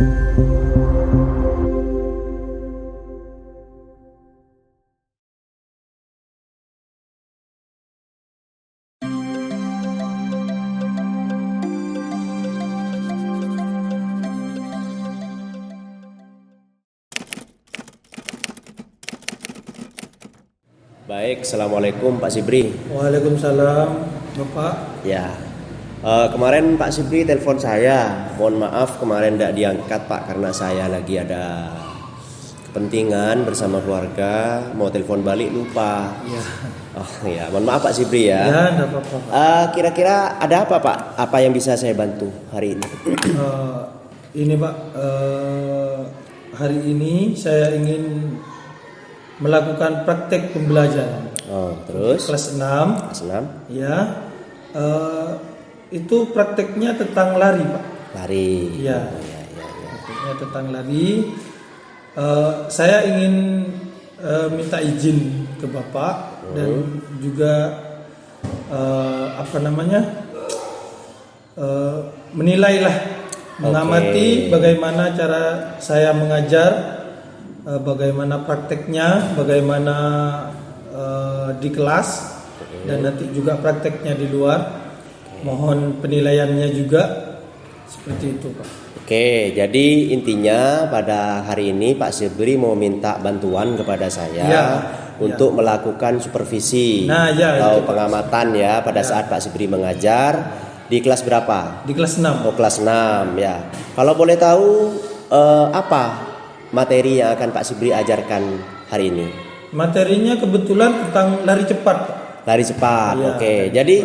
Baik, Assalamualaikum Pak Sibri. Waalaikumsalam, Bapak. Ya, kemarin Pak Sibri telepon saya. Mohon maaf kemarin tidak diangkat Pak, karena saya lagi ada kepentingan bersama keluarga. Mau telepon balik lupa. Ya. Oh ya, mohon maaf Pak Sibri ya. Ya, tidak apa-apa. Kira-kira ada apa Pak? Apa yang bisa saya bantu hari ini? Ini Pak, hari ini saya ingin melakukan praktek pembelajaran. Oh, terus? Kelas 6. Kelas 6. Ya, itu prakteknya tentang lari Pak. Lari. Ya. Oh, ya. Prakteknya tentang lari. Saya ingin minta izin ke Bapak dan juga menilailah, mengamati bagaimana cara saya mengajar, bagaimana prakteknya, bagaimana di kelas, dan nanti juga prakteknya di luar. Mohon penilaiannya juga seperti itu Pak. Oke, jadi intinya pada hari ini Pak Sibri mau minta bantuan kepada saya untuk melakukan supervisi atau pengamatan ya pada saat Pak Sibri mengajar di kelas berapa? Di kelas 6. Oh, kelas 6 ya. Kalau boleh tahu apa materi yang akan Pak Sibri ajarkan hari ini? Materinya kebetulan tentang lari cepat. Lari cepat, Ya, oke. Jadi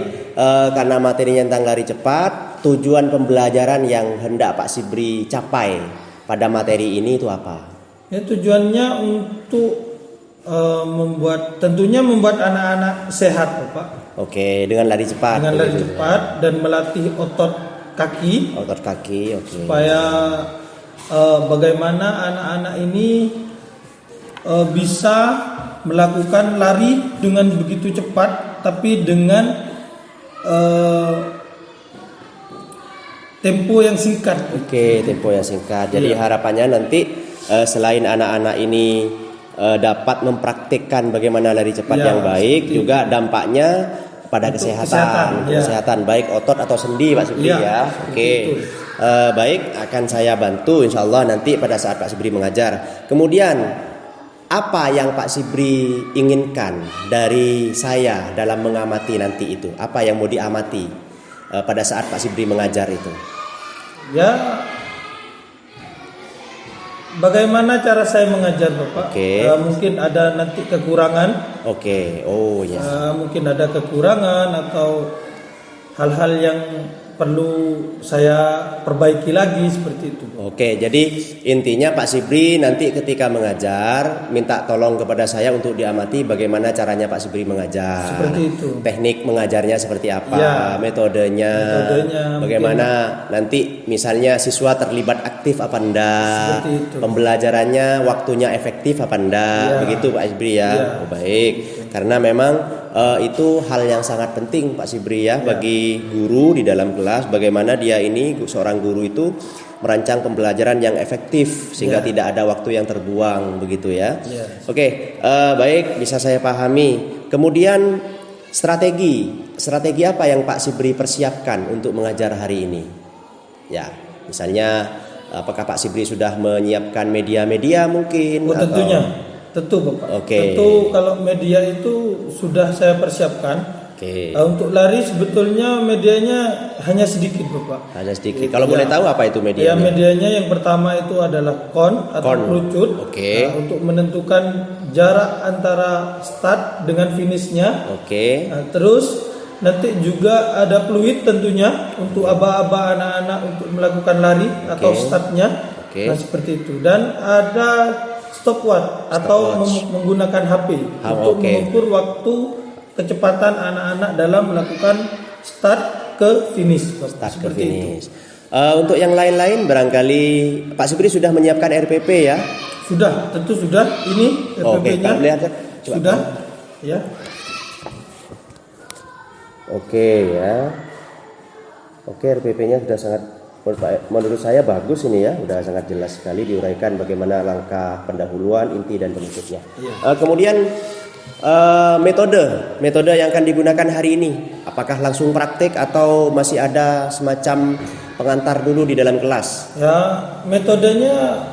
karena materinya tentang lari cepat, tujuan pembelajaran yang hendak Pak Sibri capai pada materi ini itu apa? Ya, tujuannya untuk membuat anak-anak sehat, Bapak. Oke, dengan lari cepat. Dengan lari cepat dan melatih otot kaki. Otot kaki, oke. Supaya bagaimana anak-anak ini bisa melakukan lari dengan begitu cepat, tapi dengan tempo yang singkat. Oke, tempo yang singkat. Jadi harapannya nanti selain anak-anak ini dapat mempraktikkan bagaimana lari cepat yang baik, juga dampaknya pada kesehatan baik otot atau sendi Pak Sibri ya. Oke. Baik, akan saya bantu insya Allah nanti pada saat Pak Sibri mengajar. Kemudian apa yang Pak Sibri inginkan dari saya dalam mengamati nanti itu? Apa yang mau diamati pada saat Pak Sibri mengajar itu? Ya, bagaimana cara saya mengajar Bapak? Mungkin ada nanti kekurangan. Oh ya. Mungkin ada kekurangan atau hal-hal yang perlu saya perbaiki lagi seperti itu. Oke, jadi intinya Pak Sibri nanti ketika mengajar minta tolong kepada saya untuk diamati bagaimana caranya Pak Sibri mengajar. Seperti itu. Teknik mengajarnya seperti apa, metodenya bagaimana mungkin. Nanti misalnya siswa terlibat aktif apa enggak, pembelajarannya waktunya efektif apa enggak, begitu Pak Sibri ya. Oh, baik. Karena memang itu hal yang sangat penting Pak Sibri ya bagi guru di dalam kelas, bagaimana dia ini seorang guru itu merancang pembelajaran yang efektif sehingga tidak ada waktu yang terbuang begitu ya. Oke, baik, bisa saya pahami. Kemudian strategi apa yang Pak Sibri persiapkan untuk mengajar hari ini? Ya, misalnya apakah Pak Sibri sudah menyiapkan media-media mungkin? Tentu Bapak. Tentu kalau media itu sudah saya persiapkan. Untuk lari sebetulnya medianya hanya sedikit Bapak. Hanya sedikit. Kalau boleh tahu apa itu medianya? Ya, medianya yang pertama itu adalah kon atau kerucut. Untuk menentukan jarak antara start dengan finishnya. Terus nanti juga ada fluid tentunya untuk aba-aba anak-anak untuk melakukan lari atau startnya. Nah, seperti itu. Dan ada stopwatch atau menggunakan HP untuk mengukur waktu kecepatan anak-anak dalam melakukan start ke finish. Untuk yang lain-lain barangkali Pak Sibri sudah menyiapkan RPP ya? Sudah, tentu sudah. Ini RPP-nya sudah ya. RPP-nya sudah sangat menurut saya bagus ini ya, udah sangat jelas sekali diuraikan bagaimana langkah pendahuluan, inti dan penutupnya. Kemudian metode yang akan digunakan hari ini, apakah langsung praktek atau masih ada semacam pengantar dulu di dalam kelas? Ya, metodenya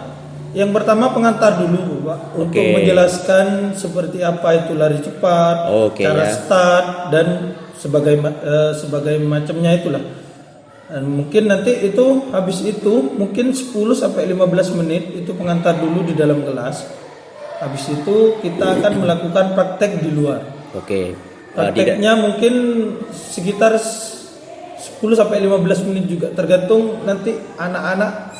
yang pertama pengantar dulu, Pak, untuk menjelaskan seperti apa itu lari cepat, cara start dan sebagai macamnya itulah. Dan mungkin nanti itu habis itu mungkin 10 sampai 15 menit itu pengantar dulu di dalam kelas. Habis itu kita akan melakukan praktek di luar. Prakteknya mungkin sekitar 10 sampai 15 menit juga, tergantung nanti anak-anak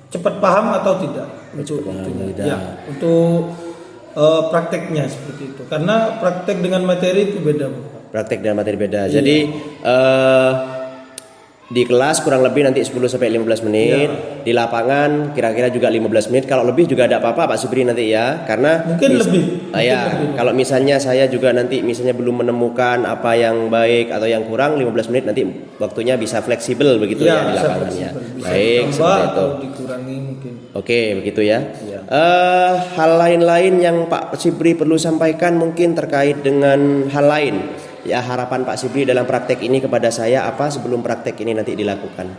cepat paham atau tidak. Untuk prakteknya seperti itu. Karena praktek dengan materi itu beda, Bu. Praktek dan materi beda. Jadi di kelas kurang lebih nanti 10 sampai 15 menit, di lapangan kira-kira juga 15 menit. Kalau lebih juga ada apa-apa Pak Subri nanti ya. Karena mungkin lebih. Kalau misalnya saya juga nanti misalnya belum menemukan apa yang baik atau yang kurang, 15 menit nanti waktunya bisa fleksibel begitu ya di lapangannya. Baik, seperti itu. Dikurangi mungkin. Begitu ya. Hal lain-lain yang Pak Subri perlu sampaikan mungkin terkait dengan hal lain. Ya, harapan Pak Subri dalam praktek ini kepada saya apa sebelum praktek ini nanti dilakukan?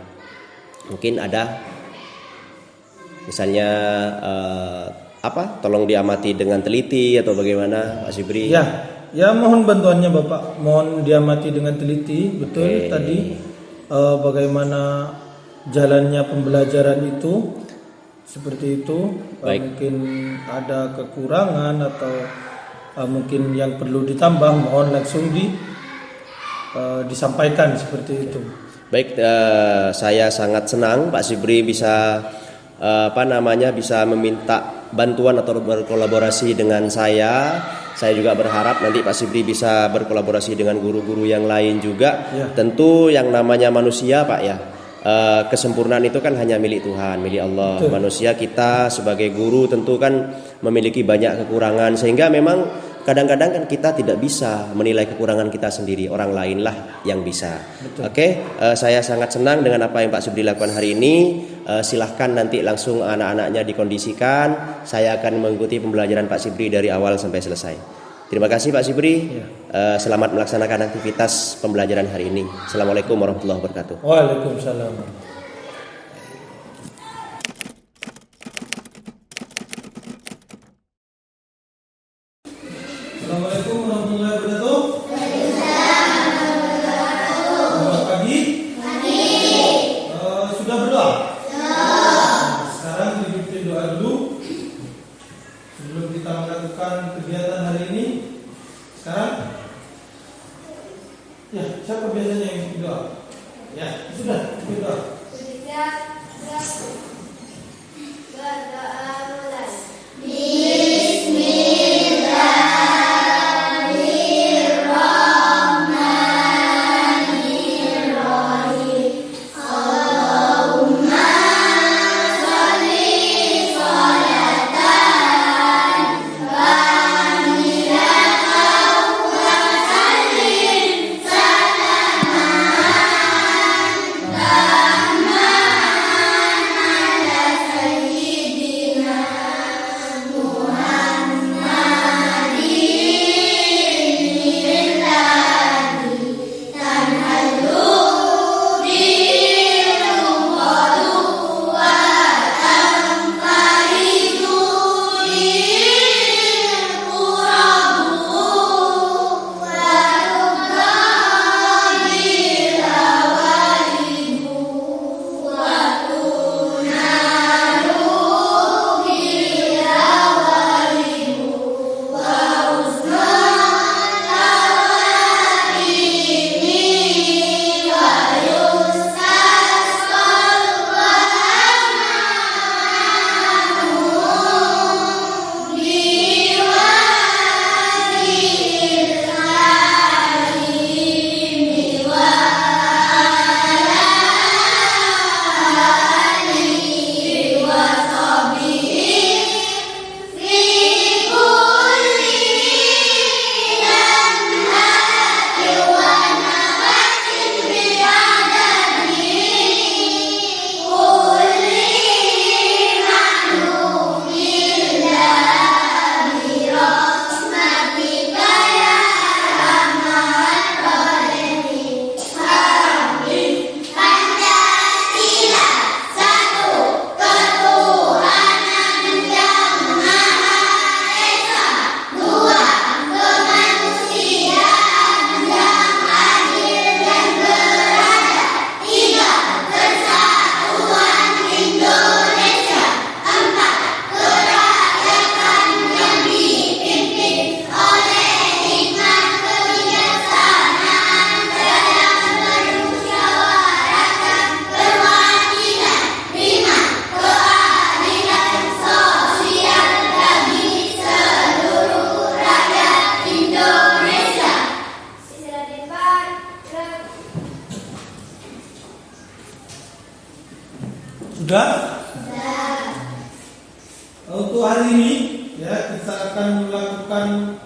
Mungkin ada misalnya tolong diamati dengan teliti atau bagaimana Pak Subri? Ya mohon bantuannya Bapak, mohon diamati dengan teliti, betul tadi bagaimana jalannya pembelajaran itu seperti itu. Mungkin ada kekurangan atau mungkin yang perlu ditambah, mohon langsung disampaikan seperti itu. Baik, saya sangat senang Pak Subri bisa bisa meminta bantuan atau berkolaborasi dengan saya. Saya juga berharap nanti Pak Subri bisa berkolaborasi dengan guru-guru yang lain juga. Tentu yang namanya manusia Pak ya, kesempurnaan itu kan hanya milik Tuhan, milik Allah. Betul. Manusia kita sebagai guru tentu kan memiliki banyak kekurangan, sehingga memang kadang-kadang kan kita tidak bisa menilai kekurangan kita sendiri, orang lain lah yang bisa. Saya sangat senang dengan apa yang Pak Subri lakukan hari ini. Silahkan nanti langsung anak-anaknya dikondisikan. Saya akan mengikuti pembelajaran Pak Subri dari awal sampai selesai. Terima kasih Pak Subri. Selamat melaksanakan aktivitas pembelajaran hari ini. Assalamualaikum warahmatullahi wabarakatuh. Waalaikumsalam. Assalamualaikum warahmatullahi wabarakatuh. Selamat pagi. Sudah berdoa? Sekarang dipimpin doa dulu sebelum kita melakukan kegiatan hari ini. Sekarang siapa biasanya yang bikin doa? Sudah bikin doa. Sudah? Untuk hari ini ya kita akan melakukan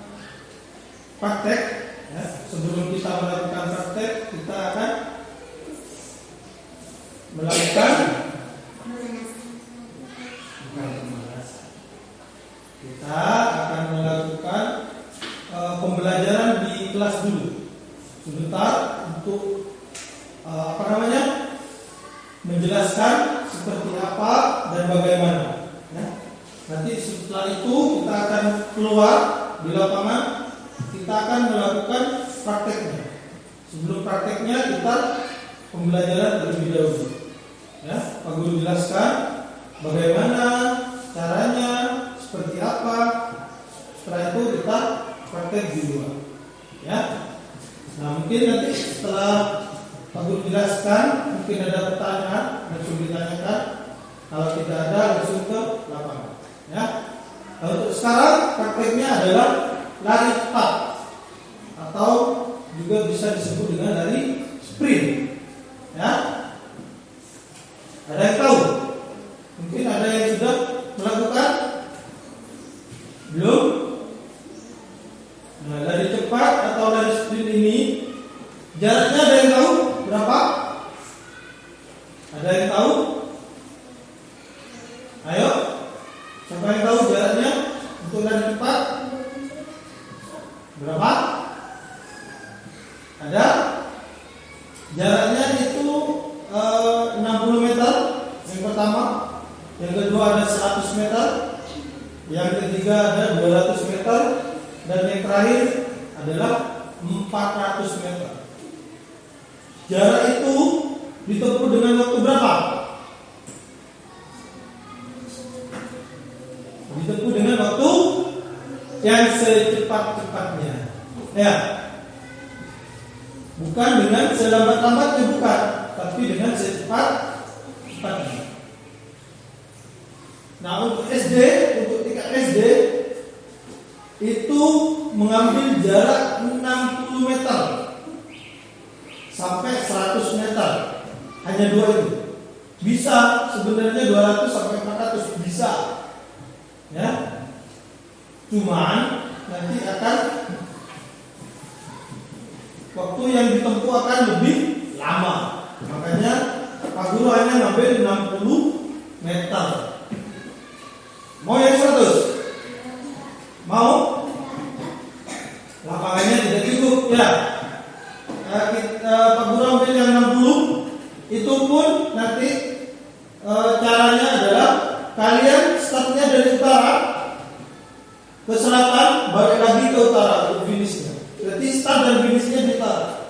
praktek. Ya, sebelum kita melakukan praktek, kita akan melakukan pembelajaran di kelas dulu sebentar untuk menjelaskan seperti apa dan bagaimana ya. Nanti setelah itu kita akan keluar di lapangan, kita akan melakukan prakteknya. Sebelum prakteknya kita pembelajaran terlebih dahulu ya. Pak Guru jelaskan bagaimana caranya, seperti apa. Setelah itu kita praktek di luar ya. Nah mungkin nanti setelah Pak Guru jelaskan, mungkin ada pertanyaan yang sudah ditanyakan. Kalau tidak ada, langsung ke lapangan ya. Nah, untuk sekarang prakteknya adalah lari cepat atau juga bisa disebut dengan lari sprint ya. Ada yang tahu? Mungkin ada yang sudah melakukan? Belum? Nah, lari cepat atau lari sprint ini jaraknya ada yang tahu berapa? Ada yang tahu? Ayo, siapa yang tahu jaraknya untuk lari cepat? Berapa? Ada? Jaraknya itu 60 meter yang pertama, yang kedua ada 100 meter, yang ketiga ada 200 meter, dan yang terakhir adalah 400 meter. Jarak itu ditempuh dengan waktu berapa? Ditempuh dengan waktu yang secepat-cepatnya ya. Bukan dengan selambat-lambatnya, bukan, tapi dengan secepat-cepatnya. Nah untuk SD, untuk tingkat SD itu mengambil jarak 60 meter sampai 100 meter. Hanya dua itu. Bisa sebenarnya 200 sampai 400 bisa. Ya. Cuman nanti akan waktu yang ditempuh akan lebih lama. Makanya Pak Guru hanya ngambil 60 meter. Mau yang 100? Mau? Lapangannya tidak cukup ya. Pak Guru ambil yang 60. Itu pun nanti caranya adalah kalian startnya dari utara ke selatan, balik lagi ke utara untuk finishnya. Berarti start dan finishnya di utara.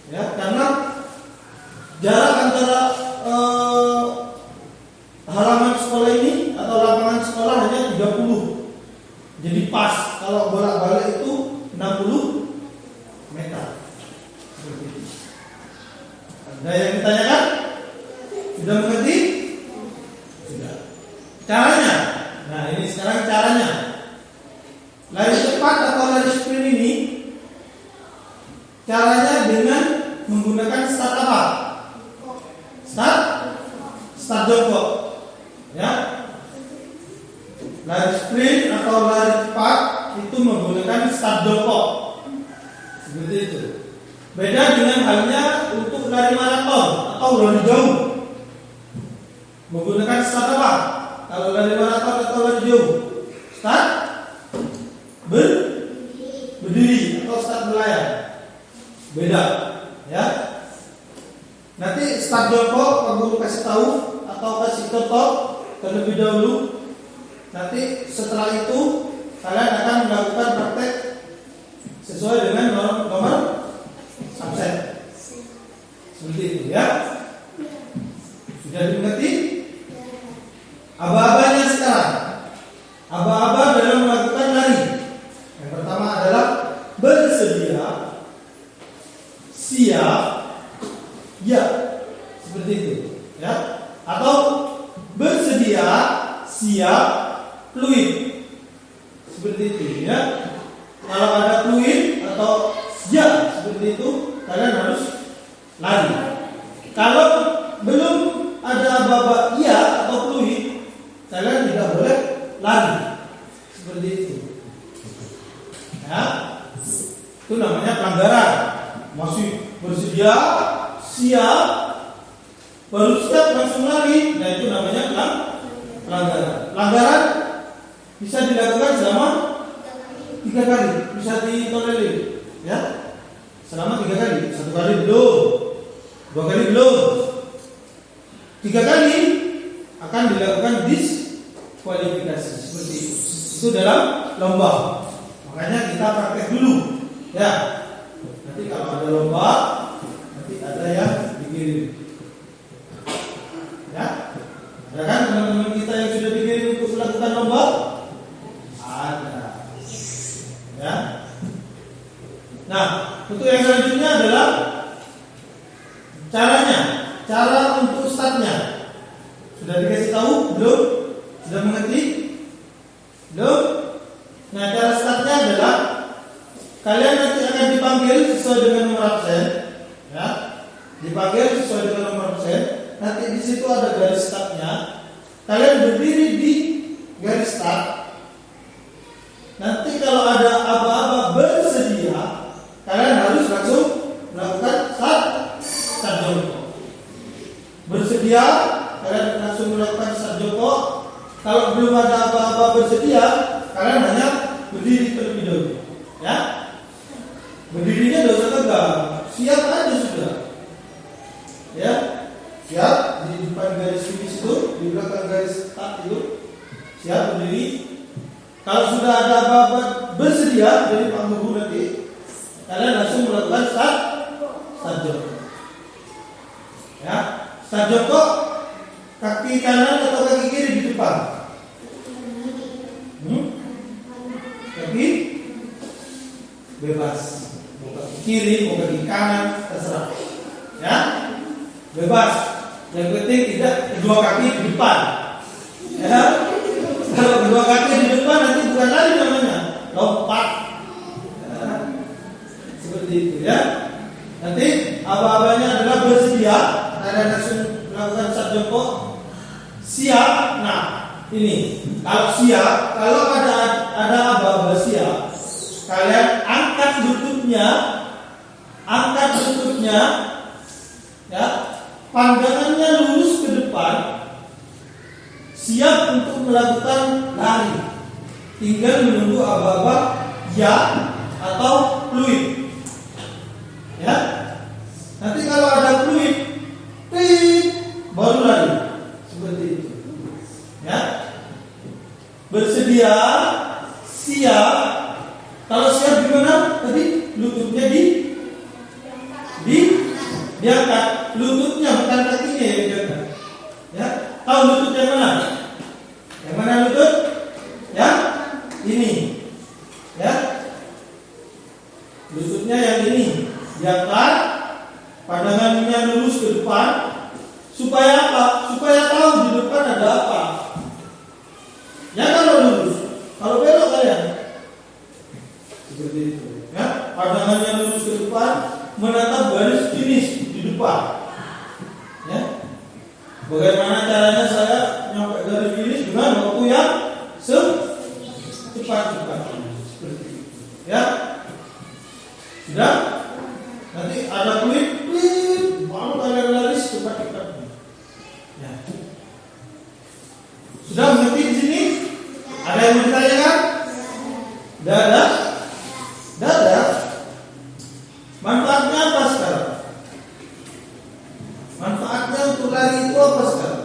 Ya, karena jarak antara halaman sekolah ini atau lapangan sekolah hanya 30. Jadi pas kalau bolak-balik itu 60 meter. Ada yang ditanyakan? Sudah mengerti? Sudah. Caranya? Nah ini sekarang caranya. Lari cepat atau lari sprint ini caranya dengan menggunakan start apa? Start jongkok. Ya. Lari sprint atau lari cepat itu menggunakan start jongkok. Seperti itu. Beda dengan halnya untuk lari maraton atau lari jauh. Menggunakan start apa? Kalau lari maraton atau lari jauh, start berdiri atau start berlayar. Beda, ya. Nanti start jongkok Pak Guru kasih tahu atau kasih contoh terlebih dahulu. Nanti setelah itu kalian akan melakukan praktek sesuai dengan nomor absen. Seperti itu ya. Sudah dimengerti? Aba-abanya sekarang. Aba-aba dalam melakukan lari. Yang pertama adalah bersedia, siap, ya. Seperti itu, ya. Atau bersedia, siap, fluid. Seperti itu, ya. Kalau ada fluid atau ya seperti itu, kalian harus lari. Kalau belum ada aba-aba iya atau fluid, kalian tidak boleh lari seperti itu. Ya, itu namanya pelanggaran. Masih bersedia, siap, baru siap langsung lari, nah itu namanya pelanggaran. Pelanggaran bisa dilakukan selama 3 kali, bisa ditolerir, ya, selama 3 kali. 1 kali belum, 2 kali belum, 3 kali akan dilakukan diskualifikasi seperti itu. Itu dalam lomba. Makanya kita praktek dulu, ya. Nanti kalau ada lomba, nanti ada yang dikirim. Ya, ada kan teman-teman kita yang sudah dikirim untuk melakukan lomba? Ada. Ya. Nah, untuk yang selanjutnya adalah caranya, cara untuk startnya. Sudah dikasih tahu belum? Sudah mengerti? Belum? Nah, cara startnya adalah kalian nanti akan dipanggil sesuai dengan nomor absen, ya. Dipanggil sesuai dengan nomor absen. Nanti di situ ada garis startnya. Kalian berdiri di garis start. Nanti kalau ada aba-aba bersedia, kalian harus langsung melakukan start jongkok. Bersedia, kalian langsung melakukan start jongkok. Kalau belum ada aba-aba bersedia, kalian hanya berdiri terlebih dahulu. Ya, berdirinya tidak usah tegang, siap aja sudah. Ya, siap di depan garis finish itu, di belakang garis start itu, siap berdiri. Kalau sudah ada aba-aba bersedia dari Pak Guru nanti, kalian langsung melakukan start jongkok. Ya, start jongkok, kaki kanan atau kaki kiri di depan. Kaki bebas, mau kaki kiri, mau kaki kanan, terserah. Ya, bebas. Yang penting tidak kedua kaki di depan. Ya, kalau kedua kaki di depan nanti bukan lari namanya, lompat. Ya, seperti itu ya. Nanti aba-abanya adalah bersedia, kalian langsung melakukan start jongkok. Siap. Nah, ini kalau siap, kalau ada aba-aba siap, kalian angkat lututnya, ya, pandangannya lurus ke depan, siap untuk melakukan lari. Tinggal menunggu aba-aba ya atau fluid. Ya, nanti kalau ada fluid, baru lari. Seperti itu. Ya, bersedia, siap. Kalau siap gimana? Tadi lututnya diangkat, lututnya bukan kakinya yang diangkat. Ya, tahu lutut yang mana? Yang mana lutut? Ya, ini. Ya, lututnya yang ini diangkat, pandangannya lurus ke depan. Supaya apa? Supaya tahu di depan ada apa. Ya, kalau lurus, kalau belok kalian seperti itu. Ya, pandangannya lurus ke depan, menatap garis finish di depan. Ya, bagaimana caranya saya nyampe garis finish dengan waktu yang cepat-cepat. Seperti itu. Ya, sudah. Nanti ada klip, baru kalian lari cepat-cepat. Ya. Sudah mengerti di sini? Ada yang mau ditanyakan? Tidak ada. Manfaatnya apa sekarang? Manfaatnya untuk lari itu apa sekarang?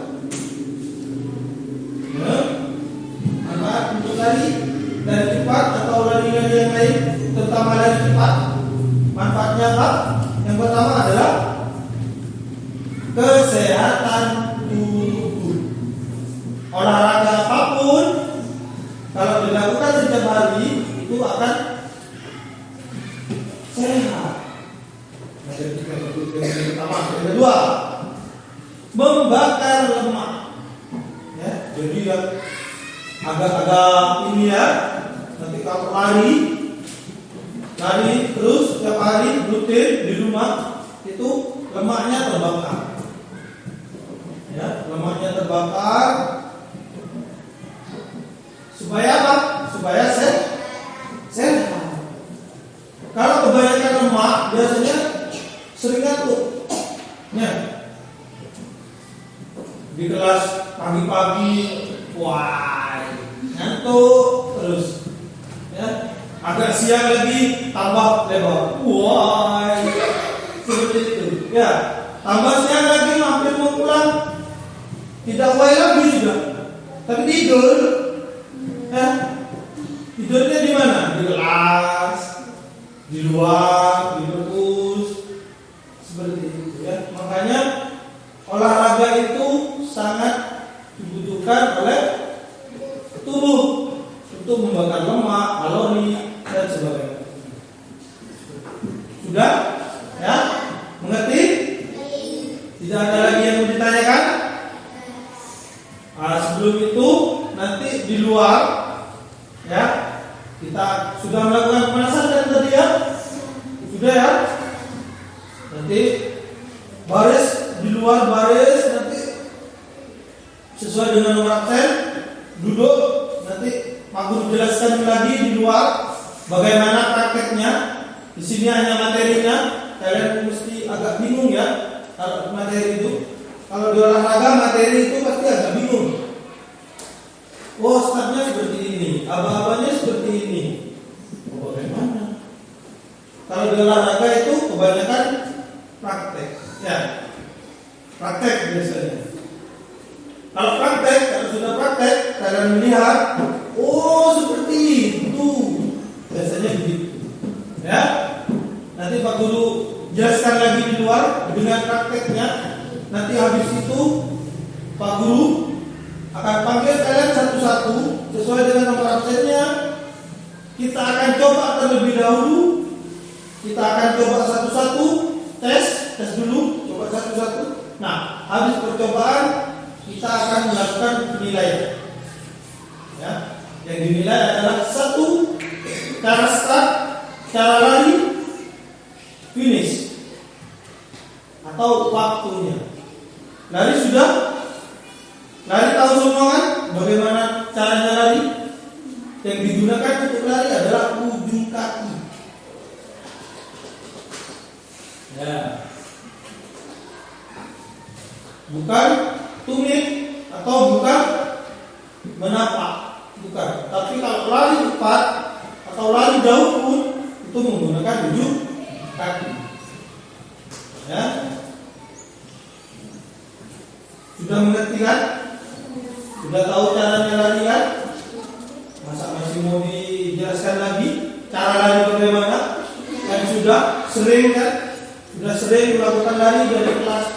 Ya? Manfaat untuk lari cepat atau lari yang lain, terutama lari cepat. Manfaatnya apa? Yang pertama adalah kesehatan tubuh. Olahraga apapun kalau dilakukan setiap hari itu akan sehat. Yang pertama, yang kedua, membakar lemak. Ya, jadi yang agak-agak ini ya, nanti kalau lari terus setiap hari rutin di rumah itu lemaknya terbakar. Ya, lemaknya bakar. Supaya apa? Supaya sehat. Kalau kebanyakan lemak biasanya sering ngantuk. Ya. Di kelas pagi-pagi, wah, ngantuk terus. Ya. Agak siang lagi tambah lebar. Wah, seperti itu. Ya. Tambah siang lagi hampir mau pulang. Tidak wai lagi juga. Tapi tidur. Ya. Tidurnya di mana? Di kelas, di luar, di perpus. Seperti itu ya. Makanya olahraga itu sangat dibutuhkan oleh tubuh untuk membakar lemak, kalori dan sebagainya. Sudah? Ya? Mengerti? Tidak ada lagi yang mau ditanyakan? Nah, sebelum itu nanti di luar ya kita sudah melakukan pemanasan kan tadi ya? Sudah ya? Nanti baris di luar baris nanti sesuai dengan nomor absen duduk nanti Pak Guru jelaskan lagi di luar bagaimana prakteknya. Di sini hanya materinya, kalian mesti agak bingung ya kalau materi itu. Kalau di olahraga materi itu pasti agak bingung. Oh, startnya seperti ini, aba-abanya seperti ini. Oh, bagaimana? Kalau di olahraga itu kebanyakan praktek, ya. Praktek biasanya. Kalau sudah praktek, kalian melihat, oh seperti itu, biasanya begitu. Ya, nanti Pak Guru jelaskan lagi di luar dengan prakteknya. Nanti habis itu Pak Guru akan panggil kalian satu-satu sesuai dengan nomor absennya. Kita akan coba terlebih dahulu. Kita akan coba satu-satu, tes dulu, coba satu-satu. Nah, habis percobaan kita akan melakukan penilaian. Ya, yang dinilai adalah satu cara start, cara lari, finish atau waktunya. Lari sudah? Lari tahu semua kan? Bagaimana caranya lari? Yang digunakan untuk lari adalah ujung kaki. Ya. Bukan tumit atau bukan menapak, bukan. Tapi kalau lari cepat atau lari jauh pun itu menggunakan ujung kaki. Ya. Sudah mengerti kan? Sudah tahu caranya lari kan? Masa masih mau dijelaskan lagi cara lari bagaimana? Kan sudah sering kan? Sudah sering melakukan lari dari kelas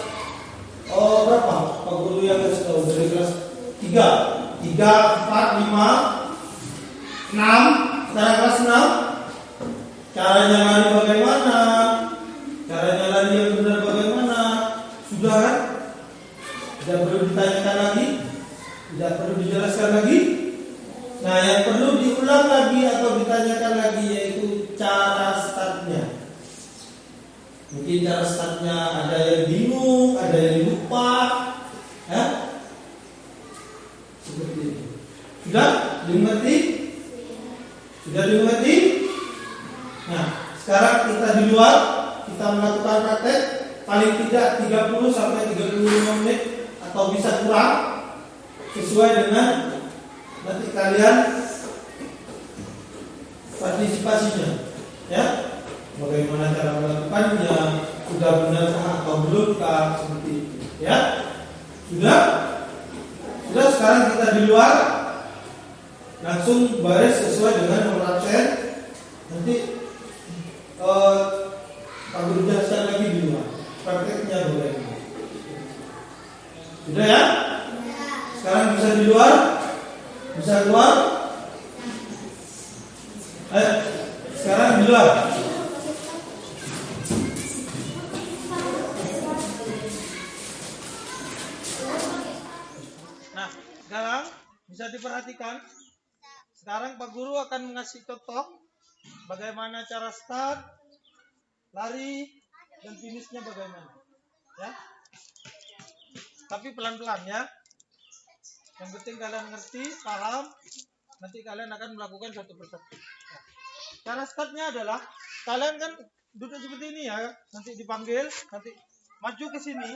berapa? Pak Guru yang kasih tahu dari kelas 3, 4, 5, 6. Sekarang kelas 6. Caranya lari bagaimana? Caranya lari yang benar bagaimana? Sudah kan? Tidak perlu ditanyakan lagi, tidak perlu dijelaskan lagi. Nah, yang perlu diulang lagi atau ditanyakan lagi yaitu cara startnya. Mungkin cara startnya ada yang bingung, ada yang lupa, ya? Seperti itu. Sudah dimengerti? Sudah dimengerti? Nah, sekarang kita di luar, kita melakukan praktek paling tidak 30 sampai 35 menit atau bisa kurang sesuai dengan nanti kalian partisipasinya, ya. Bagaimana cara melakukannya, sudah benarkah atau belumkah, seperti itu, ya. Sudah sekarang kita di luar langsung baris sesuai dengan nomor absen. Nanti Pak Guru jelaskan lagi di luar prakteknya bagaimana. Sudah ya? Sekarang bisa di luar, bisa keluar. Sekarang di luar. Nah, sekarang bisa diperhatikan. Sekarang Pak Guru akan mengasih contoh bagaimana cara start, lari, dan finishnya bagaimana. Ya. Tapi pelan-pelan ya. Yang penting kalian ngerti, paham. Nanti kalian akan melakukan satu persatu. Nah, cara startnya adalah kalian kan duduk seperti ini ya. Nanti dipanggil, nanti maju ke sini.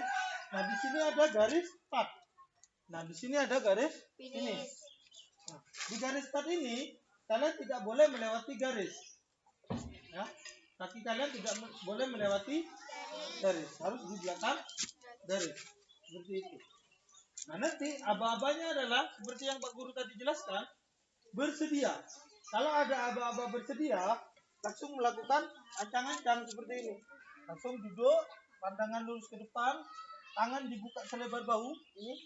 Nah, di sini ada garis start. Nah, di sini ada garis finish. Nah, di garis start ini kalian tidak boleh melewati garis. Ya, kaki kalian tidak boleh melewati garis, harus di belakang garis. Seperti itu. Nah, nanti aba-abanya adalah seperti yang Pak Guru tadi jelaskan, bersedia. Kalau ada aba-aba bersedia, langsung melakukan ancang-ancang seperti ini. Langsung duduk, pandangan lurus ke depan, tangan dibuka selebar bahu, ini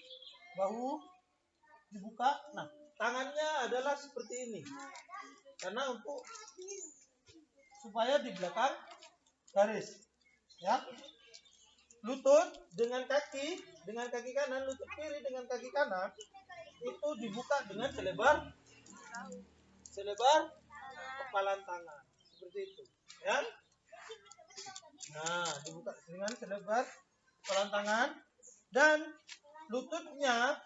bahu dibuka. Nah, tangannya adalah seperti ini. Karena untuk supaya di belakang garis. Ya. Lutut dengan kaki kanan, lutut kiri dengan kaki kanan itu dibuka dengan selebar kepalan tangan. Seperti itu, ya. Nah, dibuka dengan selebar kepalan tangan dan lututnya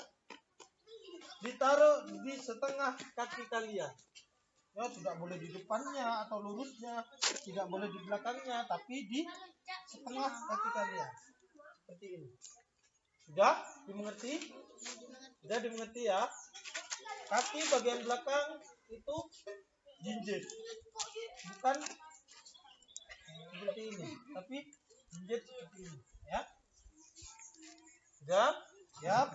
ditaruh di setengah kaki kalian. Ya, tidak boleh di depannya atau lurusnya, tidak boleh di belakangnya, tapi di setengah kaki kalian. Seperti ini. Sudah dimengerti? Sudah dimengerti ya? Kaki bagian belakang itu jinjit. Bukan seperti ini, tapi jinjit seperti ini, ya. Sudah? Siap?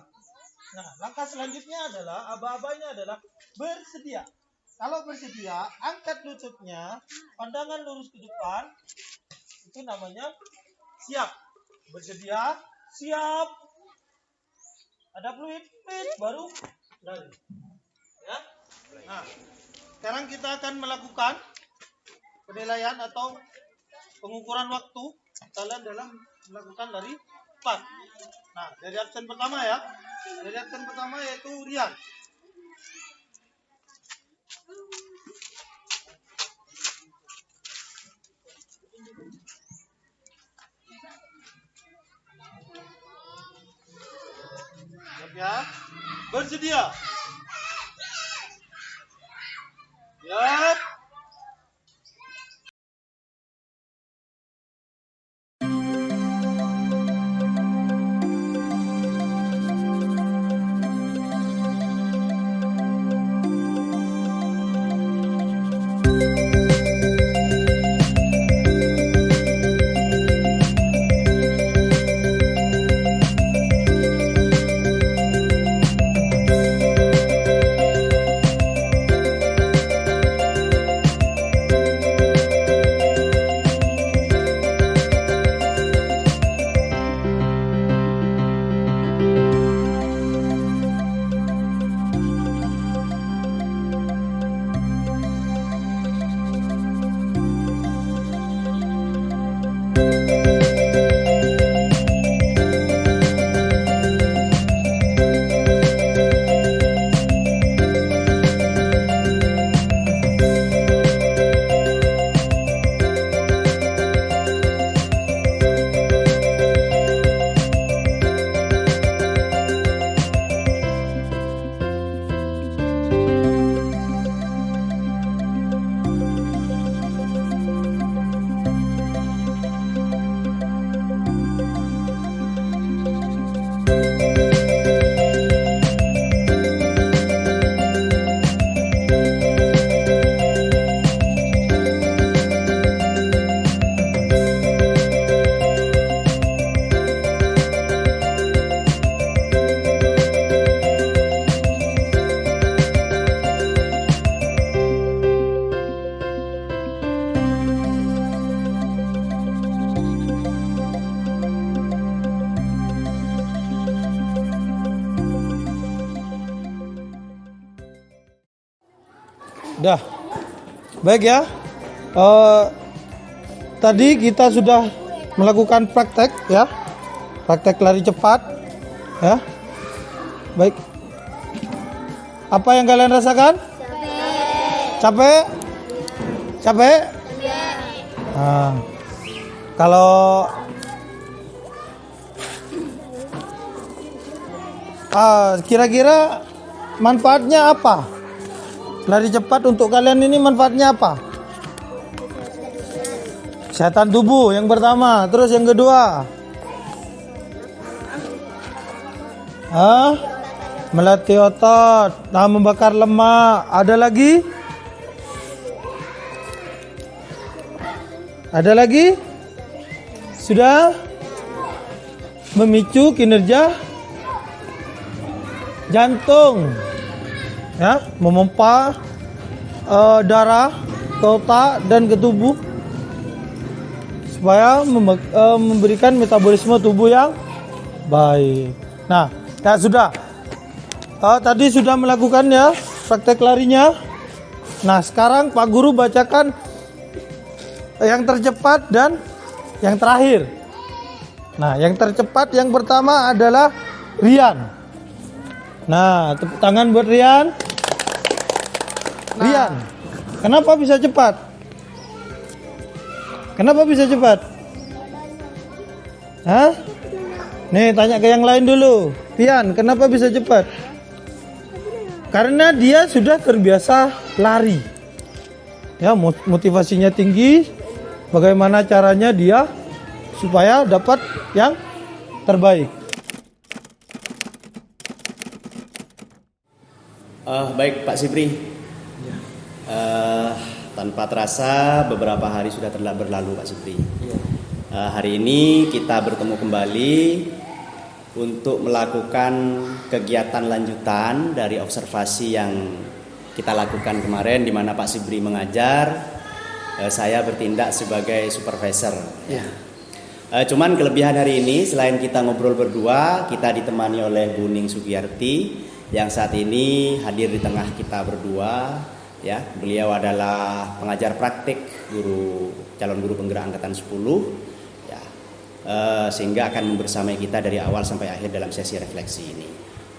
Nah, langkah selanjutnya adalah aba-abanya adalah bersedia. Kalau bersedia, angkat lututnya, pandangan lurus ke depan. Itu namanya siap. Bersedia, siap. Ada fluid, baru lari. Ya. Nah, sekarang kita akan melakukan penilaian atau pengukuran waktu kalian dalam melakukan lari cepat. Nah, dari absen pertama ya. Dari absen pertama yaitu Rian. Ya, bersedia. Ya. Dah, baik ya. Tadi kita sudah melakukan praktek ya, praktek lari cepat ya. Baik. Apa yang kalian rasakan? Capek? Capek? Nah, Kira-kira manfaatnya apa? Lari cepat untuk kalian ini manfaatnya apa? Kesehatan tubuh yang pertama. Terus yang kedua? Melatih otot, membakar lemak. Ada lagi? Ada lagi? Sudah? Memicu kinerja jantung, ya, memompa darah ke otak dan ke tubuh supaya memberikan metabolisme tubuh yang baik. Nah, ya sudah. Tadi sudah melakukan ya praktek larinya. Nah, sekarang Pak Guru bacakan yang tercepat dan yang terakhir. Nah, yang tercepat yang pertama adalah Rian. Nah, tepuk tangan buat Rian. Rian, kenapa bisa cepat? Kenapa bisa cepat? Nih, tanya ke yang lain dulu. Rian, kenapa bisa cepat? Karena dia sudah terbiasa lari. Ya, motivasinya tinggi. Bagaimana caranya dia supaya dapat yang terbaik. Baik Pak Sibri. Ya. Tanpa terasa beberapa hari sudah berlalu Pak Sibri. Ya. Hari ini kita bertemu kembali untuk melakukan kegiatan lanjutan dari observasi yang kita lakukan kemarin, di mana Pak Sibri mengajar, saya bertindak sebagai supervisor. Ya. Cuman kelebihan hari ini, selain kita ngobrol berdua, kita ditemani oleh Bu Ning Sugiyarti yang saat ini hadir di tengah kita berdua. Ya, beliau adalah pengajar praktik calon guru penggerak angkatan 10. Ya, sehingga akan membersamai kita dari awal sampai akhir dalam sesi refleksi ini.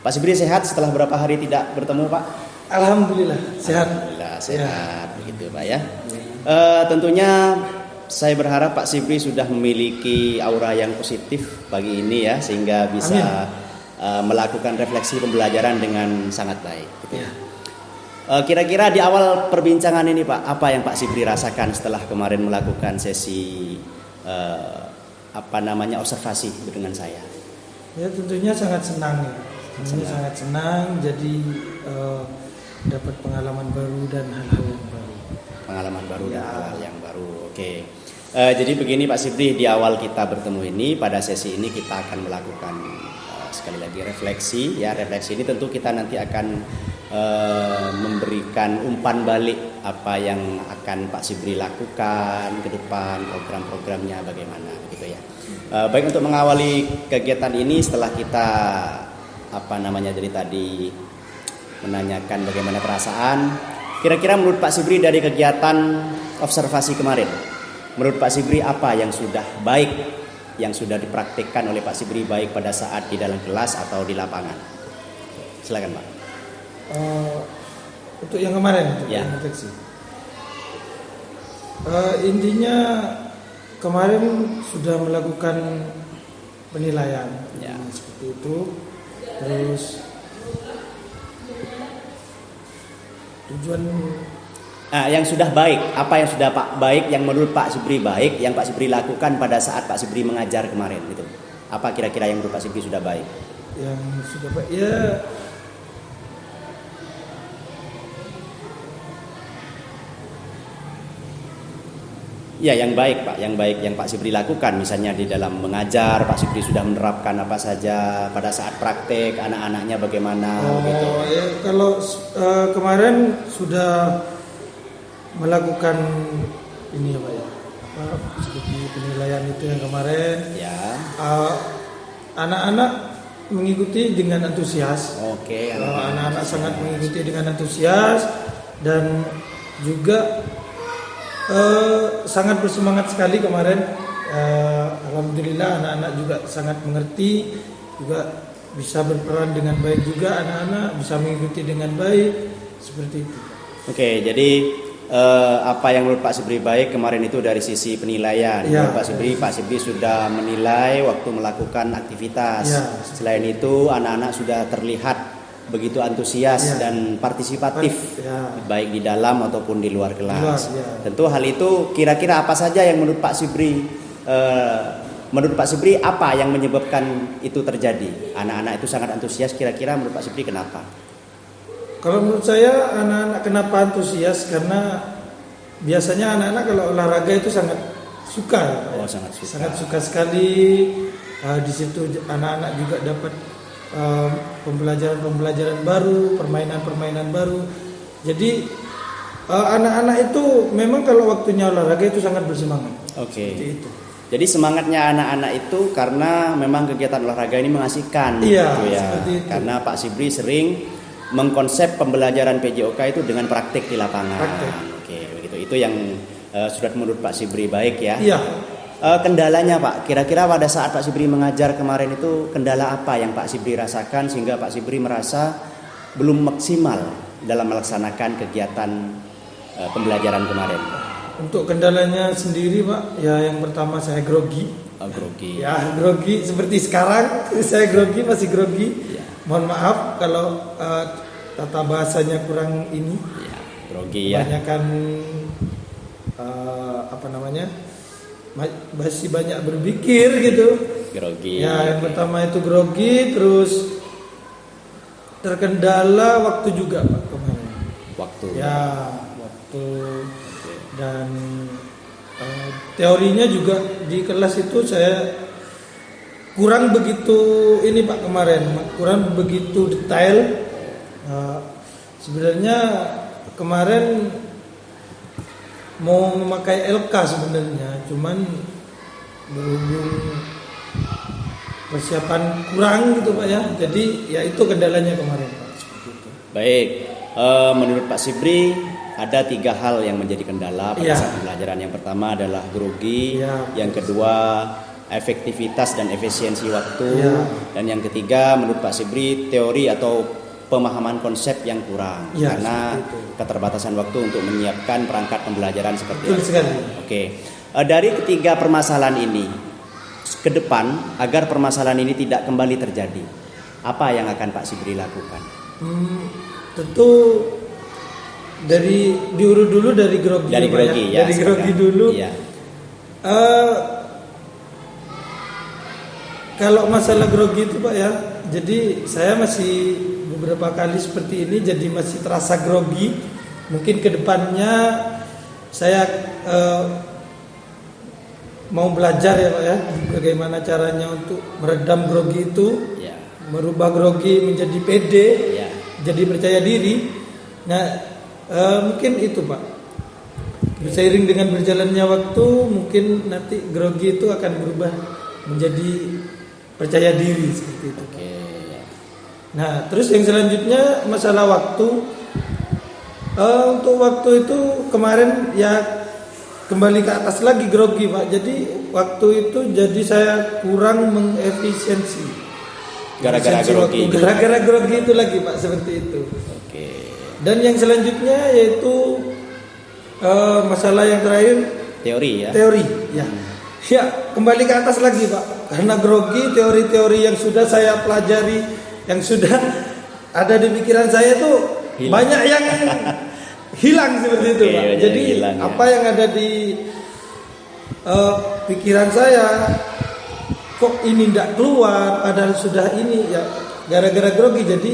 Pak Sibri sehat setelah berapa hari tidak bertemu, Pak? Alhamdulillah sehat. Alhamdulillah sehat, begitu Pak ya. Tentunya saya berharap Pak Sibri sudah memiliki aura yang positif pagi ini ya, sehingga bisa melakukan refleksi pembelajaran dengan sangat baik. Gitu. Ya. Kira-kira di awal perbincangan ini Pak, apa yang Pak Sibri rasakan setelah kemarin melakukan sesi observasi dengan saya? Ya tentunya sangat senang ya. Tentunya sangat senang. Jadi dapat pengalaman baru dan hal-hal yang baru. Pengalaman baru dan hal-hal yang baru. Oke. Jadi begini Pak Sibri, di awal kita bertemu ini, pada sesi ini kita akan melakukan sekali lagi refleksi. Ya, refleksi ini tentu kita nanti akan memberikan umpan balik apa yang akan Pak Sibri lakukan ke depan, program-programnya bagaimana, gitu ya. Baik, untuk mengawali kegiatan ini, setelah kita dari tadi menanyakan bagaimana perasaan, kira-kira menurut Pak Sibri dari kegiatan observasi kemarin, menurut Pak Sibri apa yang sudah baik, yang sudah dipraktikkan oleh Pak Sibri baik pada saat di dalam kelas atau di lapangan? Silakan Pak. Untuk yang kemarin, untuk yang deteksi. Intinya kemarin sudah melakukan penilaian, seperti itu. Terus tujuan yang sudah baik, apa yang sudah Pak baik, yang menurut Pak Sibri baik, yang Pak Sibri lakukan pada saat Pak Sibri mengajar kemarin gitu. Apa kira-kira yang menurut Pak Sibri sudah baik? Yang sudah baik ya yang baik Pak, yang baik yang Pak Sibri lakukan, misalnya di dalam mengajar Pak Sibri sudah menerapkan apa saja, pada saat praktek anak-anaknya bagaimana begitu. Ya, kalau kemarin sudah melakukan ini Pak ya, seperti penilaian itu yang kemarin. Ya. Anak-anak mengikuti dengan antusias. Oke. Anak-anak sangat mengikuti dengan antusias dan juga sangat bersemangat sekali kemarin. Alhamdulillah anak-anak juga sangat mengerti, juga bisa berperan dengan baik juga, anak-anak bisa mengikuti dengan baik, seperti itu. Oke, jadi apa yang menurut Pak Sibri baik kemarin itu dari sisi penilaian. Menurut Pak Sibri sudah menilai waktu melakukan aktivitas. Selain itu anak-anak sudah terlihat begitu antusias dan partisipatif, baik di dalam ataupun di luar kelas. Tentu hal itu kira-kira apa saja yang menurut Pak Sibri, apa yang menyebabkan itu terjadi? Anak-anak itu sangat antusias, kira-kira menurut Pak Sibri kenapa? Kalau menurut saya anak-anak kenapa antusias, karena biasanya anak-anak kalau olahraga itu sangat suka. Sangat suka sekali. Di situ anak-anak juga dapat pembelajaran baru, permainan baru. Jadi anak-anak itu memang kalau waktunya olahraga itu sangat bersemangat. Seperti itu. Jadi semangatnya anak-anak itu karena memang kegiatan olahraga ini mengasihkan. Seperti itu. Karena Pak Sibri sering mengkonsep pembelajaran PJOK itu dengan praktik di lapangan. Begitu. Itu yang sudah menurut Pak Sibri baik ya. Kendalanya Pak, kira-kira pada saat Pak Sibri mengajar kemarin itu kendala apa yang Pak Sibri rasakan sehingga Pak Sibri merasa belum maksimal dalam melaksanakan kegiatan pembelajaran kemarin? Untuk kendalanya sendiri Pak, ya yang pertama saya grogi. Grogi seperti sekarang saya masih grogi. Mohon maaf kalau tata bahasanya kurang ini. Grogi Kebanyakan masih banyak berpikir gitu. Grogi. Yang pertama itu grogi, terus terkendala waktu juga Pak kemarin. Waktu. Waktu dan teorinya juga di kelas itu saya kurang begitu ini Pak kemarin, kurang begitu detail. Sebenarnya kemarin mau memakai LK sebenarnya, cuman berhubung persiapan kurang gitu Pak ya. Jadi ya itu kendalanya kemarin Pak. Seperti itu. Baik, menurut Pak Sibri ada 3 hal yang menjadi kendala pada saat pembelajaran. Yang pertama adalah grogi, yang kedua efektivitas dan efisiensi waktu, dan yang ketiga menurut Pak Sibri teori atau pemahaman konsep yang kurang karena keterbatasan waktu untuk menyiapkan perangkat pembelajaran seperti itu. Dari ketiga permasalahan ini ke depan agar permasalahan ini tidak kembali terjadi, apa yang akan Pak Sibri lakukan? Tentu diurut dulu dari grogi. Dari grogi dulu. Kalau masalah grogi itu Pak ya, jadi saya masih beberapa kali seperti ini, jadi masih terasa grogi. Mungkin kedepannya saya mau belajar ya Pak ya, bagaimana caranya untuk meredam grogi itu, merubah grogi menjadi pede, jadi percaya diri. Nah, mungkin itu Pak. Seiring dengan berjalannya waktu, mungkin nanti grogi itu akan berubah menjadi percaya diri seperti itu. Nah, terus yang selanjutnya masalah waktu. Untuk waktu itu kemarin ya kembali ke atas lagi grogi Pak. Jadi waktu itu jadi saya kurang mengefisiensi. Gara-gara grogi. Gara-gara grogi itu lagi Pak, seperti itu. Dan yang selanjutnya yaitu masalah yang terakhir teori ya. Ya, kembali ke atas lagi Pak. Karena grogi, teori-teori yang sudah saya pelajari, yang sudah ada di pikiran saya tuh banyak yang hilang seperti itu Pak. Jadi apa yang ada di pikiran saya kok ini tidak keluar, padahal sudah ini ya gara-gara grogi, jadi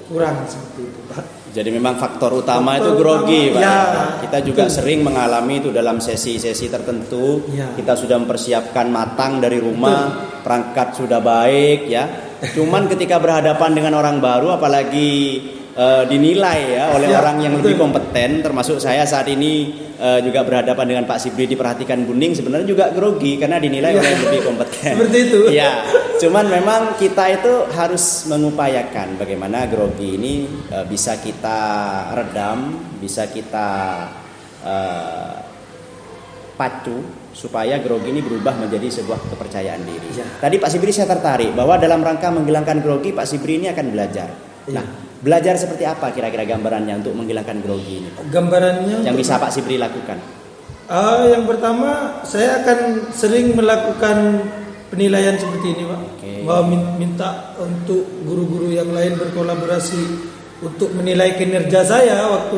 kurang seperti itu Pak. Jadi memang faktor utama itu grogi Pak. Kita juga sering mengalami itu dalam sesi-sesi tertentu. Kita sudah mempersiapkan matang dari rumah, perangkat sudah baik ya. Cuman ketika berhadapan dengan orang baru, apalagi dinilai ya oleh orang yang lebih kompeten, termasuk saya saat ini juga berhadapan dengan Pak Sibri diperhatikan Buning, sebenarnya juga grogi karena dinilai oleh yang lebih kompeten. Seperti itu. Ya, cuman memang kita itu harus mengupayakan bagaimana grogi ini bisa kita redam, bisa kita pacu supaya grogi ini berubah menjadi sebuah kepercayaan diri. Tadi Pak Sibri saya tertarik bahwa dalam rangka menghilangkan grogi Pak Sibri ini akan belajar. Nah, Belajar seperti apa kira-kira gambarannya untuk menghilangkan grogi ini? Gambarannya yang bisa Pak Sibri lakukan? Yang pertama, saya akan sering melakukan penilaian seperti ini, Pak. Bahwa minta untuk guru-guru yang lain berkolaborasi untuk menilai kinerja saya waktu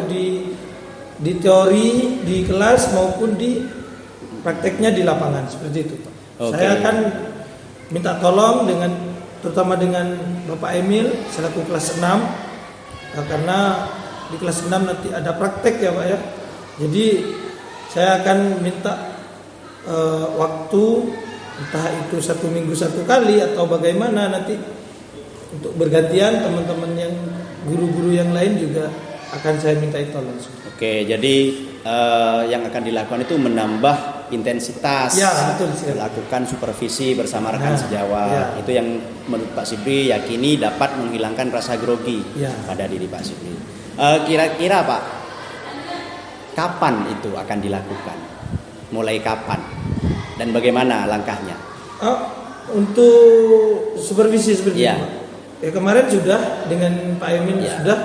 di teori di kelas maupun di prakteknya di lapangan, seperti itu, Pak. Saya akan minta tolong terutama dengan Bapak Emil selaku kelas 6, karena di kelas 6 nanti ada praktek ya, Pak ya. Jadi saya akan minta waktu, entah itu 1 minggu 1 kali atau bagaimana nanti untuk bergantian. Teman-teman yang guru-guru yang lain juga akan saya minta tolong. Oke, jadi yang akan dilakukan itu menambah intensitas, betul, melakukan supervisi bersama rekan sejawat. Itu yang menurut Pak Sibri yakini dapat menghilangkan rasa grogi pada diri Pak Sibri. Kira-kira Pak, kapan itu akan dilakukan? Mulai kapan? Dan bagaimana langkahnya? Untuk supervisi seperti itu, Pak. Kemarin sudah dengan Pak Emin sudah.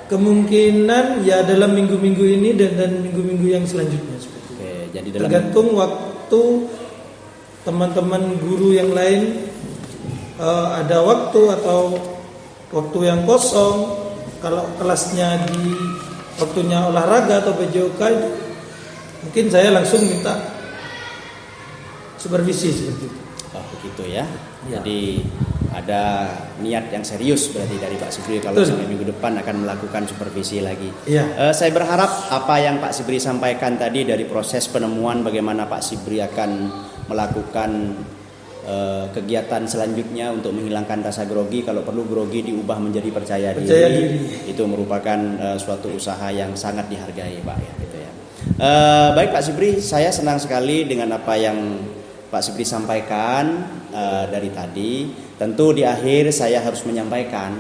Kemungkinan ya dalam minggu-minggu ini dan minggu-minggu yang selanjutnya seperti itu. Jadi tergantung waktu teman-teman guru yang lain ada waktu atau waktu yang kosong. Kalau kelasnya di waktunya olahraga atau PJOK itu, mungkin saya langsung minta supervisi seperti itu. Begitu ya. Jadi ada niat yang serius berarti dari Pak Sibri kalau sampai minggu depan akan melakukan supervisi lagi. Saya berharap apa yang Pak Sibri sampaikan tadi dari proses penemuan bagaimana Pak Sibri akan melakukan kegiatan selanjutnya untuk menghilangkan rasa grogi, kalau perlu grogi diubah menjadi percaya diri. Itu merupakan suatu usaha yang sangat dihargai, Pak ya, gitu ya. Baik Pak Sibri, saya senang sekali dengan apa yang Pak Sibri sampaikan dari tadi. Tentu di akhir saya harus menyampaikan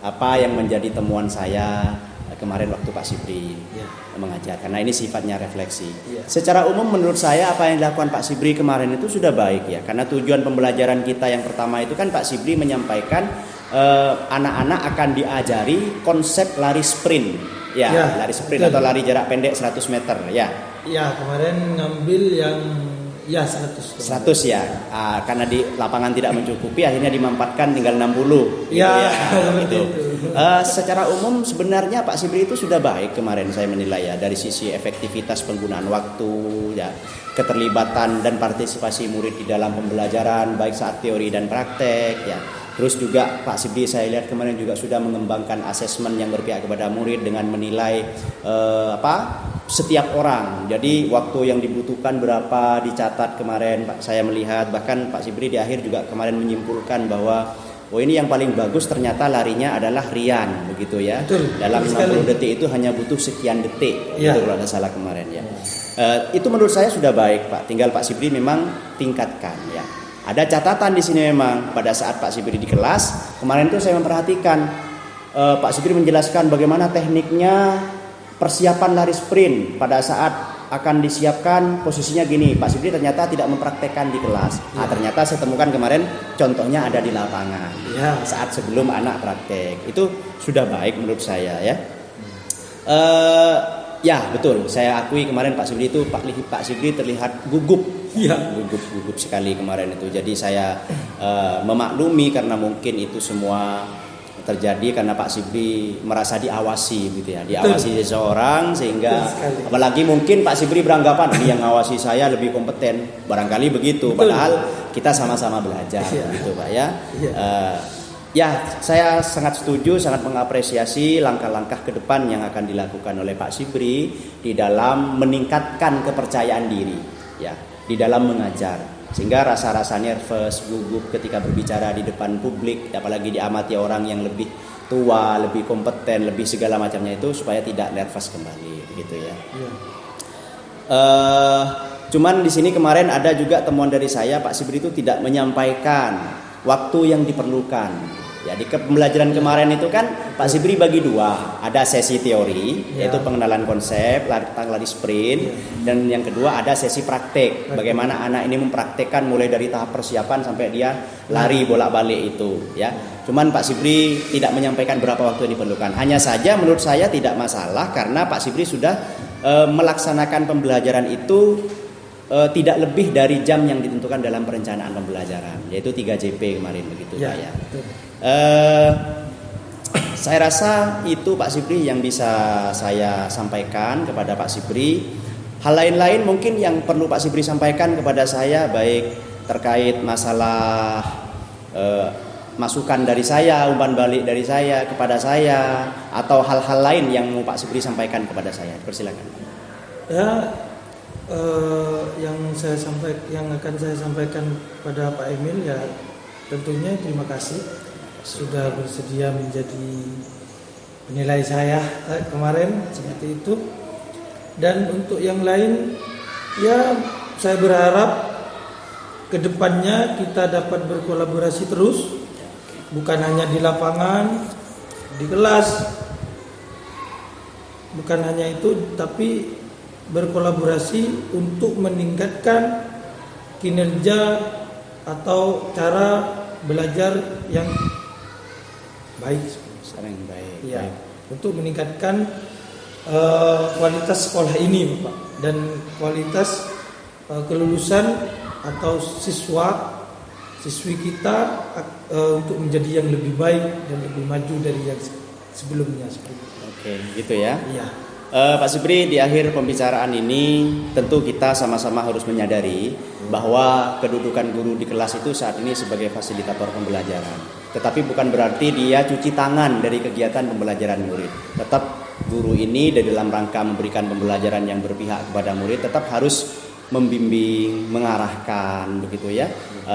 apa yang menjadi temuan saya kemarin waktu Pak Sibri mengajar, karena ini sifatnya refleksi. Secara umum menurut saya apa yang dilakukan Pak Sibri kemarin itu sudah baik ya, karena tujuan pembelajaran kita yang pertama itu kan Pak Sibri menyampaikan anak-anak akan diajari konsep lari sprint. Lari sprint atau lari jarak pendek 100 meter ya. Kemarin ngambil yang 100 ya, karena di lapangan tidak mencukupi akhirnya dimampatkan tinggal 60 gitu. Secara umum sebenarnya Pak Sibri itu sudah baik kemarin saya menilai ya, dari sisi efektivitas penggunaan waktu ya, keterlibatan dan partisipasi murid di dalam pembelajaran baik saat teori dan praktek ya. Terus juga Pak Sibri saya lihat kemarin juga sudah mengembangkan asesmen yang berpihak kepada murid dengan menilai setiap orang. Jadi waktu yang dibutuhkan berapa dicatat kemarin Pak saya melihat, bahkan Pak Sibri di akhir juga kemarin menyimpulkan bahwa ini yang paling bagus ternyata larinya adalah Rian begitu ya. Dalam 60 detik itu hanya butuh sekian detik. Itu kalau ada salah kemarin ya. Itu menurut saya sudah baik Pak. Tinggal Pak Sibri memang tingkatkan ya. Ada catatan di sini memang pada saat Pak Sibri di kelas kemarin itu saya memperhatikan Pak Sibri menjelaskan bagaimana tekniknya persiapan lari sprint pada saat akan disiapkan posisinya gini. Pak Sibri ternyata tidak mempraktekkan di kelas. Ternyata saya temukan kemarin contohnya ada di lapangan saat sebelum anak praktek. Itu sudah baik menurut saya ya. Ya betul, saya akui kemarin Pak Sibri itu Pak Sibri terlihat gugup, gugup sekali kemarin itu. Jadi saya memaklumi karena mungkin itu semua terjadi karena Pak Sibri merasa diawasi gitu ya, diawasi seseorang sehingga apalagi mungkin Pak Sibri beranggapan ini yang ngawasi saya lebih kompeten, barangkali begitu. Padahal kita sama-sama belajar gitu Pak ya. Saya sangat setuju, sangat mengapresiasi langkah-langkah ke depan yang akan dilakukan oleh Pak Sibri di dalam meningkatkan kepercayaan diri ya, di dalam mengajar, sehingga rasa-rasa nervous, gugup ketika berbicara di depan publik, apalagi diamati orang yang lebih tua, lebih kompeten, lebih segala macamnya itu supaya tidak nervous kembali gitu ya. Cuman di sini kemarin ada juga temuan dari saya, Pak Sibri itu tidak menyampaikan waktu yang diperlukan Jadi pembelajaran kemarin itu kan Pak Sibri bagi dua, ada sesi teori yaitu pengenalan konsep, lari sprint, dan yang kedua ada sesi praktek, bagaimana anak ini mempraktekkan mulai dari tahap persiapan sampai dia lari bolak-balik itu ya. Cuman Pak Sibri tidak menyampaikan berapa waktu yang diperlukan. Hanya saja menurut saya tidak masalah karena Pak Sibri sudah melaksanakan pembelajaran itu tidak lebih dari jam yang ditentukan dalam perencanaan pembelajaran, yaitu 3 JP kemarin begitu Pak ya. Saya rasa itu Pak Sibri yang bisa saya sampaikan kepada Pak Sibri. Hal lain-lain mungkin yang perlu Pak Sibri sampaikan kepada saya, baik terkait masalah masukan dari saya, umpan balik dari saya kepada saya, atau hal-hal lain yang mau Pak Sibri sampaikan kepada saya. Persilakan. Ya, yang akan saya sampaikan pada Pak Emil ya tentunya terima kasih sudah bersedia menjadi penilai saya kemarin seperti itu. Dan untuk yang lain ya saya berharap kedepannya kita dapat berkolaborasi terus, bukan hanya di lapangan, di kelas, bukan hanya itu, tapi berkolaborasi untuk meningkatkan kinerja atau cara belajar yang baik. Ya, baik. Untuk meningkatkan kualitas sekolah ini, Bapak, dan kualitas kelulusan atau siswi kita untuk menjadi yang lebih baik dan lebih maju dari yang sebelumnya. Oke, gitu ya. Iya. Pak Sibri, di akhir pembicaraan ini tentu kita sama-sama harus menyadari bahwa kedudukan guru di kelas itu saat ini sebagai fasilitator pembelajaran. Tetapi bukan berarti dia cuci tangan dari kegiatan pembelajaran murid. Tetap guru ini dalam rangka memberikan pembelajaran yang berpihak kepada murid tetap harus membimbing, mengarahkan begitu ya.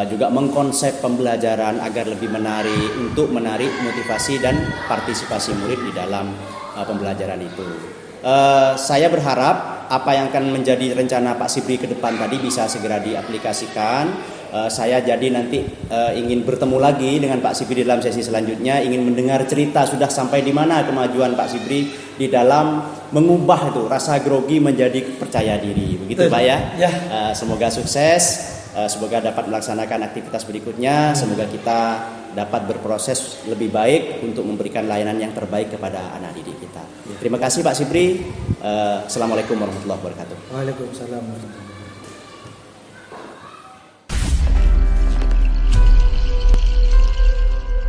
Juga mengkonsep pembelajaran agar lebih menarik, untuk menarik motivasi dan partisipasi murid di dalam pembelajaran itu. Saya berharap apa yang akan menjadi rencana Pak Sibri ke depan tadi bisa segera diaplikasikan. Saya jadi nanti ingin bertemu lagi dengan Pak Sibri dalam sesi selanjutnya, ingin mendengar cerita sudah sampai di mana kemajuan Pak Sibri di dalam mengubah itu rasa grogi menjadi percaya diri. Begitu Pak ya. Semoga sukses. Semoga dapat melaksanakan aktivitas berikutnya. Semoga kita dapat berproses lebih baik untuk memberikan layanan yang terbaik kepada anak didik kita. Terima kasih Pak Sibri. Assalamualaikum warahmatullahi wabarakatuh. Waalaikumsalam warahmatullahi wabarakatuh.